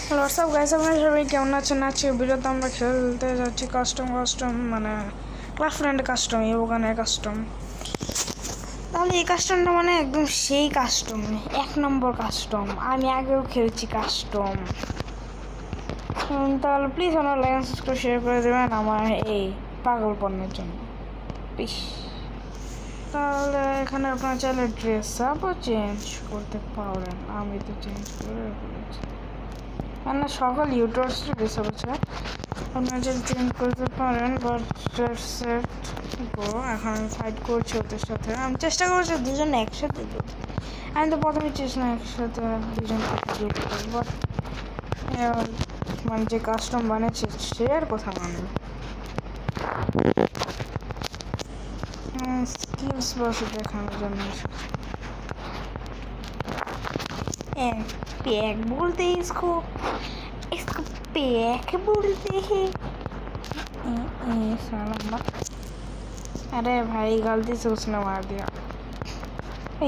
Hello সব guys, আপনারা সবাই কেমন আছেন? আজকে ভিডিওতে আমরা খেলতে যাচ্ছি কাস্টম মানে ক্লাস ফ্রেন্ড কাস্টম, ইভোগানের কাস্টম। তাহলে এই কাস্টমটা মানে একদম সেই কাস্টম, এক নম্বর কাস্টম। আমি আগেও খেলছি কাস্টম। তাহলে প্লিজ আমার লাইক সাবস্ক্রাইব শেয়ার করে দেবেন আমার এই পাগলপনের জন্য, প্লিজ। তাহলে এখানে আপনারা চাইলে ড্রেস আপও চেঞ্জ করতে পারেন, আমি তো চেঞ্জ করে ফেলেছি। না, সকল ইউটিউবার্স ড্রেস আপ আছে, আপনারা যদি চেঞ্জ করতে পারেন। বাট সেট গো, এখন আমি ফাইট করছি ওদের সাথে। আমি চেষ্টা করছি দুজন একসাথে দিতে। আমি তো প্রথমে চেয়েছিলাম একসাথে দুজন দিতে, বাট মানে যে কাস্টম বানিয়েছে সে আর কথা মানবে। स्किल्स बस देखाনোর জন্য। पैक बोलते हैं इसको पैक बोलते हैं। साला, अरे भाई गलती से उसने मार दिया।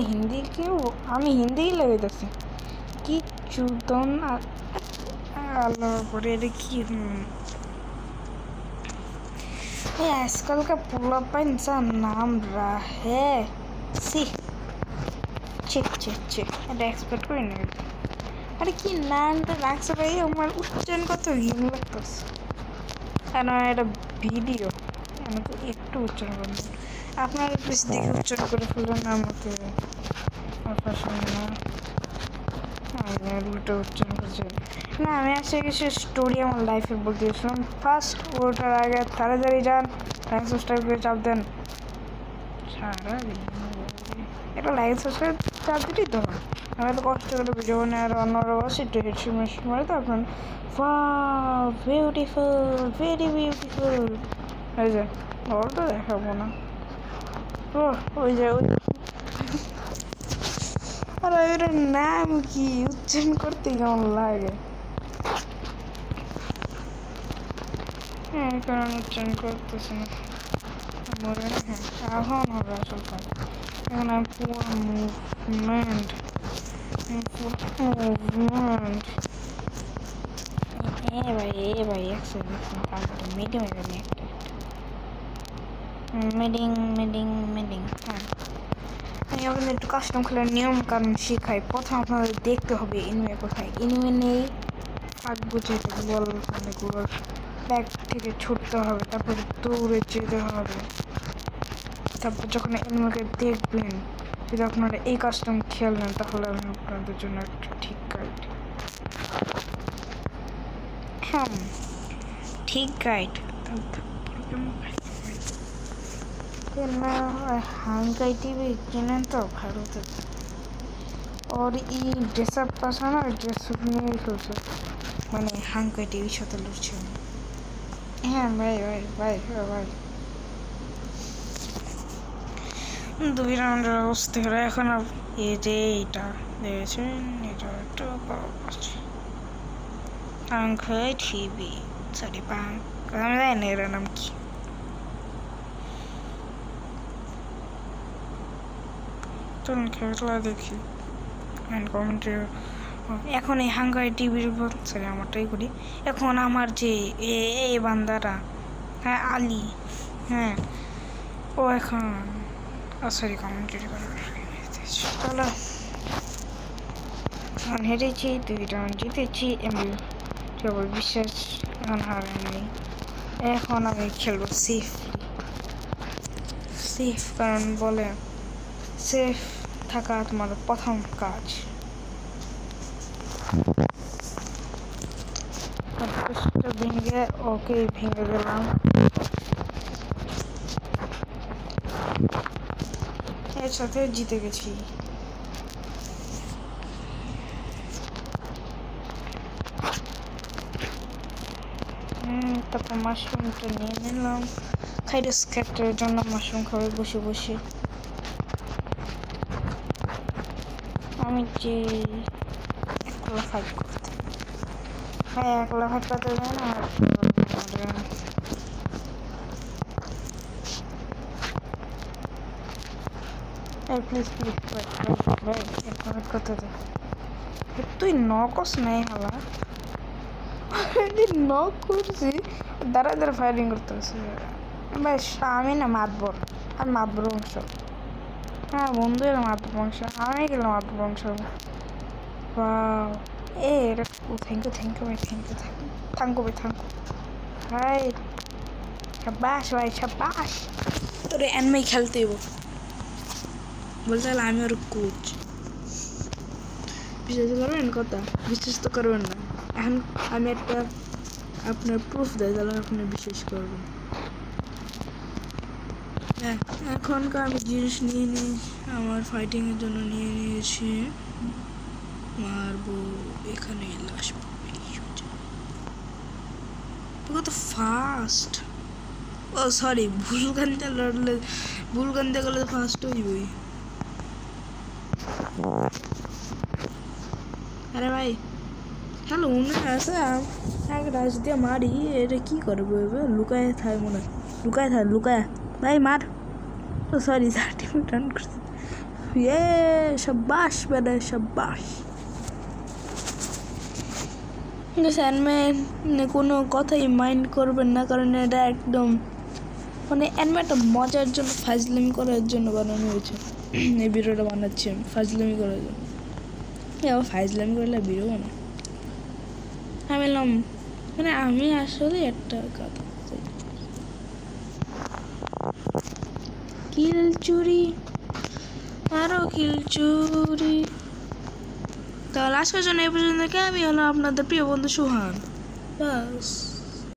हिंदी क्यों? हमें हिंदी ही लगे दसे कि चूतन अल्लाह पर की आजकल का पूरा इंसान नाम रहा है सी চেক চেক চেক, এটা এক্সপেক্ট করি না। আরে কি নামটা রাখছে ভাই, আমার উচ্চারণ কত ঘিন লাগতেছে। কেন এটা ভিডিও, আমাকে একটু উচ্চারণ করবেন। আপনারা প্লিজ দেখে উচ্চারণ করে ফেলবেন না, আমাকে উল্টো উচ্চারণ করছে না। আমি আসে কিছু স্টোরি আমার লাইফে বলতে গেছিলাম। ফার্স্ট ওটার আগে তাড়াতাড়ি যান, লাইক সাবস্ক্রাইব করে চাপ দেন। সারাদিন এটা লাইক সাবস্ক্রাইব চাপ দিতেই তো না, আমি এত কষ্ট করে ভিডিও বানাই আর অন্যরা বসে একটু হেডশিট মেশিন মারে তো আপনার বিউটিফুল, ভেরি বিউটিফুল। ওই যে ওটা দেখাবো না, ও ওই যে আর ওর নাম কি উচ্চারণ করতে কেমন লাগে। হ্যাঁ, কারণ উচ্চারণ করতেছে না মরে না। হ্যাঁ, এখন হবে আসল কাজ। এখন আমি পুরো মুভমেন্ট ভাই মিডিং। হ্যাঁ, আমি আপনাদের একটু কাস্টম খেলার নিয়ম কারণ শেখাই। প্রথম আপনাদের দেখতে হবে এনিমে কোথায়। এনিমে নেই, ফাঁক বুঝাইতে বল মানে গুলোর ব্যাগ থেকে ছুটতে হবে, তারপরে দৌড়ে যেতে হবে। তারপর যখন এনিমেকে দেখবেন, যদি আপনারা এই কাস্টম খেলেন তাহলে আমি আপনাদের জন্য একটা ঠিক গাইড। হ্যাঁ, ঠিক গাইড হাঙ্কাই টিভি কিনেন তো ভারতে, और ये ड्रेसअप पासा ना ड्रेसअप নিয়ে খেলছে, মানে হাঙ্কাই টিভির সাথে লড়ছে। হ্যাঁ ভাই ভাই ভাই ভাই, দুই রাউন্ডের অবস্থা হলো এখন। এই যে এইটা দেখেছেন, এটা একটা হাঙ্কাই টিভি, সরি আমি জানি না এর নাম কি। চলুন খেলা দেখি কমেন্টে। এখন এই হাঙ্গাই টিভির সরি আমারটাই করি। এখন আমার যে এই বান্দারা, হ্যাঁ আলি, হ্যাঁ ও এখন সরি কমেন্ট্রি করার চলো। এখন হেরেছি, 2 রাউন্ড জিতেছি, এমনি কেবল বিশ্বাস এখন হারাইনি। এখন আমি খেলবো সেফ, কারণ বলে সেফ থাকা তোমার প্রথম কাজ। ভেঙে ওকে ভেঙে গেলাম, এর সাথে জিতে গেছি। তারপর মাশরুমটা নিয়ে নিলাম, খাইডো স্ক্যাপটার জন্য মাশরুম খাবে বসে বসে। আমি যে একলা ফাইট করতে, ভাই একলা ফাইট করতে যায় না। প্লিজ ভাই ফাইট করতে দে, তুই নকস নেই হালা। নক করছি, দাঁড়া ফায়ারিং করতেছে। ভাই আমি না মাতবর, আর মাতবর বংশ। হ্যাঁ বন্ধু এর মাতবর বংশ, আমি গেলাম মাতবর বংশ। এটা থ্যাংক ইউ ভাই, থ্যাংক ইউ ভাই। সাব্বাস ভাই সাব্বাস, তোর এনমেই খেলতে হইব বলতে গেলে আমি ওর কোচ। বিশ্বাস করবেন কথা? বিশ্বাস তো করবেন না। এখন আমি একটা আপনার প্রুফ দেয়, তাহলে আপনি বিশ্বাস করবেন। হ্যাঁ এখনকার আমি জিনিস নিয়ে নিয়েছি, আমার ফাইটিংয়ের জন্য নিয়ে নিয়েছি। মারবো এখানে, লাশ কত ফাস্ট। ও সরি, ভুল গানতে গেলে ফাস্ট হইবই। আরে ভাই হ্যালো মনে আছে এক রাজ দিয়ে মারি, এটা কি করবো এবার? লুকায় থাক মনে হয়, লুকায় ভাই মার। ও সরি 30 মিনিট রান করছে। সাব্বাস বেটা সাব্বাস। অ্যানম্যান কোনো কথাই মাইন্ড করবেন না, কারণ এটা একদম মানে অ্যানম্যান একটা মজার জন্য, ফাজলামি করার জন্য বানানো হয়েছে। এই ভিডিওটা বানাচ্ছি আমি ফাজলামি করার জন্য। আবার ফাজলামি করলে ভিডিও বানাই আমি বললাম, মানে আমি আসলে একটা কথা, কিল চুরি আরো কিল চুরি। তাহলে আজকের জন্য এই পর্যন্ত, আমি হলাম আপনাদের প্রিয় বন্ধু সুহান। বাস।